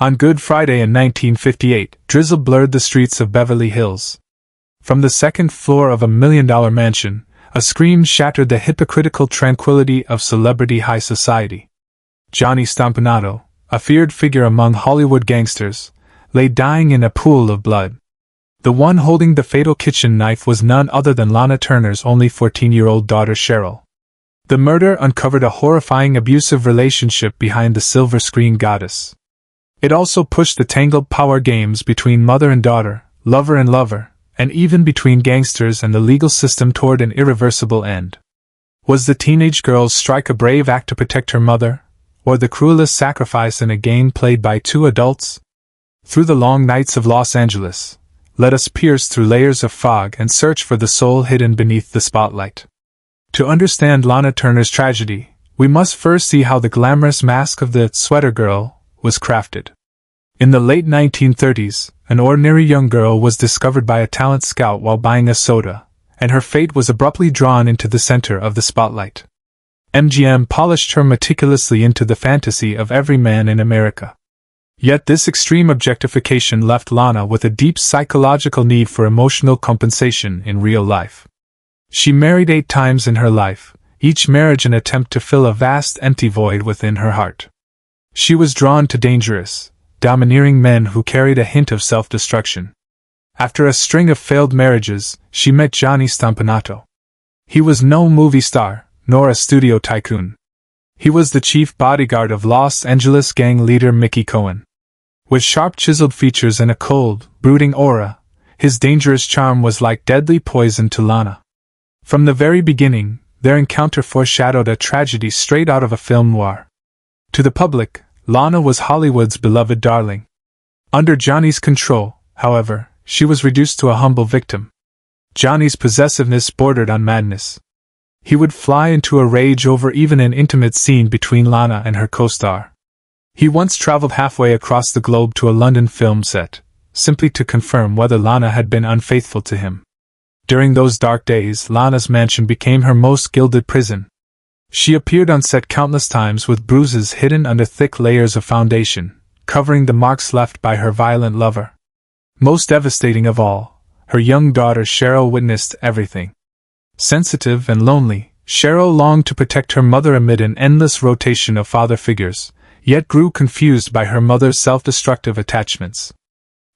On Good Friday in 1958, drizzle blurred the streets of Beverly Hills. From the second floor of a $1 million mansion, a scream shattered the hypocritical tranquility of celebrity high society. Johnny Stompanato, a feared figure among Hollywood gangsters, lay dying in a pool of blood. The one holding the fatal kitchen knife was none other than Lana Turner's only 14-year-old daughter Cheryl. The murder uncovered a horrifying abusive relationship behind the silver screen goddess. It also pushed the tangled power games between mother and daughter, lover and lover, and even between gangsters and the legal system toward an irreversible end. Was the teenage girl's strike a brave act to protect her mother, or the cruelest sacrifice in a game played by two adults? Through the long nights of Los Angeles, let us pierce through layers of fog and search for the soul hidden beneath the spotlight. To understand Lana Turner's tragedy, we must first see how the glamorous mask of the sweater girl was crafted. In the late 1930s, an ordinary young girl was discovered by a talent scout while buying a soda, and her fate was abruptly drawn into the center of the spotlight. MGM polished her meticulously into the fantasy of every man in America. Yet this extreme objectification left Lana with a deep psychological need for emotional compensation in real life. She married 8 times in her life, each marriage an attempt to fill a vast empty void within her heart. She was drawn to dangerous, domineering men who carried a hint of self-destruction. After a string of failed marriages, she met Johnny Stompanato. He was no movie star, nor a studio tycoon. He was the chief bodyguard of Los Angeles gang leader Mickey Cohen. With sharp chiseled features and a cold, brooding aura, his dangerous charm was like deadly poison to Lana. From the very beginning, their encounter foreshadowed a tragedy straight out of a film noir. To the public, Lana was Hollywood's beloved darling. Under Johnny's control, however, she was reduced to a humble victim. Johnny's possessiveness bordered on madness. He would fly into a rage over even an intimate scene between Lana and her co-star. He once traveled halfway across the globe to a London film set, simply to confirm whether Lana had been unfaithful to him. During those dark days, Lana's mansion became her most gilded prison. She appeared on set countless times with bruises hidden under thick layers of foundation, covering the marks left by her violent lover. Most devastating of all, her young daughter Cheryl witnessed everything. Sensitive and lonely, Cheryl longed to protect her mother amid an endless rotation of father figures, yet grew confused by her mother's self-destructive attachments.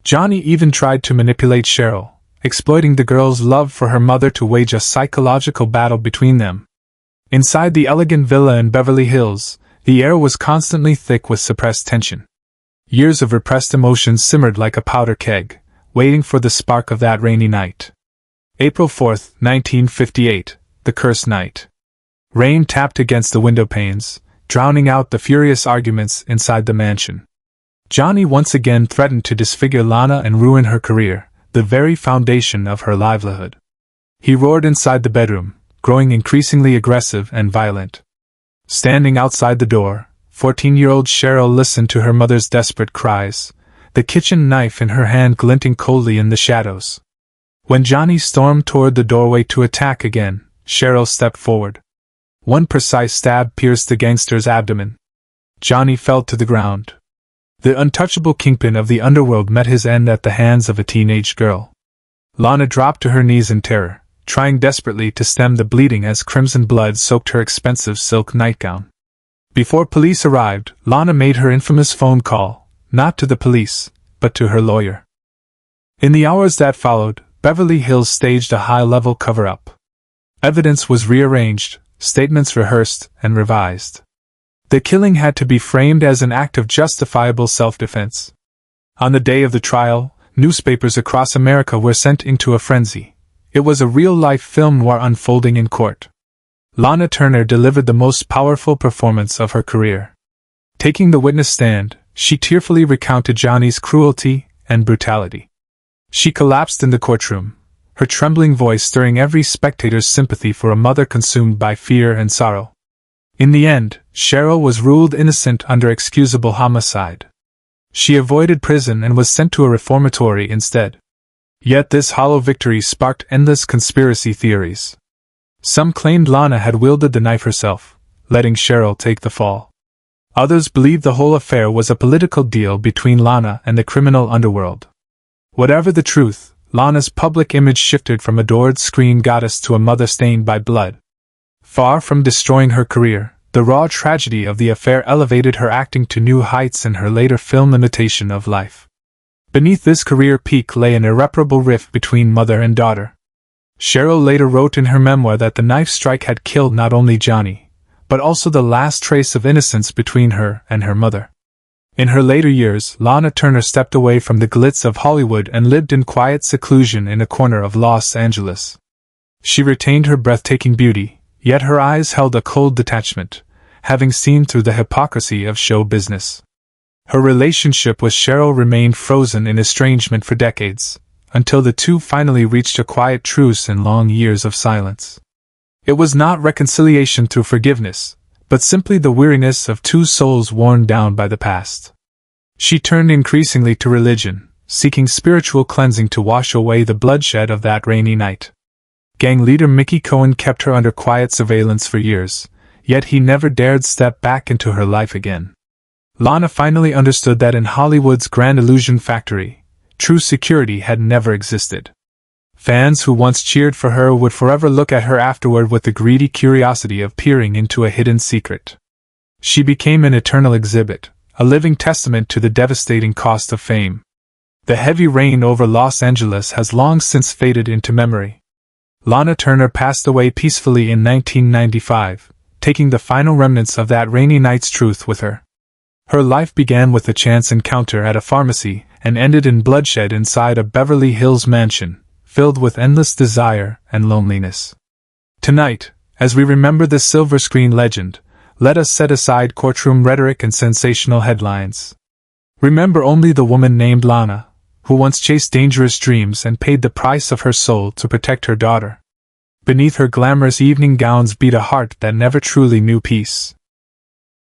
Johnny even tried to manipulate Cheryl, exploiting the girl's love for her mother to wage a psychological battle between them. Inside the elegant villa in Beverly Hills, the air was constantly thick with suppressed tension. Years of repressed emotions simmered like a powder keg, waiting for the spark of that rainy night. April 4, 1958, the cursed night. Rain tapped against the window panes, drowning out the furious arguments inside the mansion. Johnny once again threatened to disfigure Lana and ruin her career, the very foundation of her livelihood. He roared inside the bedroom, growing increasingly aggressive and violent. Standing outside the door, 14-year-old Cheryl listened to her mother's desperate cries, the kitchen knife in her hand glinting coldly in the shadows. When Johnny stormed toward the doorway to attack again, Cheryl stepped forward. One precise stab pierced the gangster's abdomen. Johnny fell to the ground. The untouchable kingpin of the underworld met his end at the hands of a teenage girl. Lana dropped to her knees in terror, trying desperately to stem the bleeding as crimson blood soaked her expensive silk nightgown. Before police arrived, Lana made her infamous phone call, not to the police, but to her lawyer. In the hours that followed, Beverly Hills staged a high-level cover-up. Evidence was rearranged, statements rehearsed and revised. The killing had to be framed as an act of justifiable self-defense. On the day of the trial, newspapers across America were sent into a frenzy. It was a real-life film noir unfolding in court. Lana Turner delivered the most powerful performance of her career. Taking the witness stand, she tearfully recounted Johnny's cruelty and brutality. She collapsed in the courtroom, her trembling voice stirring every spectator's sympathy for a mother consumed by fear and sorrow. In the end, Cheryl was ruled innocent under excusable homicide. She avoided prison and was sent to a reformatory instead. Yet this hollow victory sparked endless conspiracy theories. Some claimed Lana had wielded the knife herself, letting Cheryl take the fall. Others believed the whole affair was a political deal between Lana and the criminal underworld. Whatever the truth, Lana's public image shifted from adored screen goddess to a mother stained by blood. Far from destroying her career, the raw tragedy of the affair elevated her acting to new heights in her later film imitation of life. Beneath this career peak lay an irreparable rift between mother and daughter. Cheryl later wrote in her memoir that the knife strike had killed not only Johnny, but also the last trace of innocence between her and her mother. In her later years, Lana Turner stepped away from the glitz of Hollywood and lived in quiet seclusion in a corner of Los Angeles. She retained her breathtaking beauty, yet her eyes held a cold detachment, having seen through the hypocrisy of show business. Her relationship with Cheryl remained frozen in estrangement for decades, until the two finally reached a quiet truce in long years of silence. It was not reconciliation through forgiveness, but simply the weariness of two souls worn down by the past. She turned increasingly to religion, seeking spiritual cleansing to wash away the bloodshed of that rainy night. Gang leader Mickey Cohen kept her under quiet surveillance for years, yet he never dared step back into her life again. Lana finally understood that in Hollywood's grand illusion factory, true security had never existed. Fans who once cheered for her would forever look at her afterward with the greedy curiosity of peering into a hidden secret. She became an eternal exhibit, a living testament to the devastating cost of fame. The heavy rain over Los Angeles has long since faded into memory. Lana Turner passed away peacefully in 1995, taking the final remnants of that rainy night's truth with her. Her life began with a chance encounter at a pharmacy and ended in bloodshed inside a Beverly Hills mansion, filled with endless desire and loneliness. Tonight, as we remember this silver screen legend, let us set aside courtroom rhetoric and sensational headlines. Remember only the woman named Lana, who once chased dangerous dreams and paid the price of her soul to protect her daughter. Beneath her glamorous evening gowns beat a heart that never truly knew peace.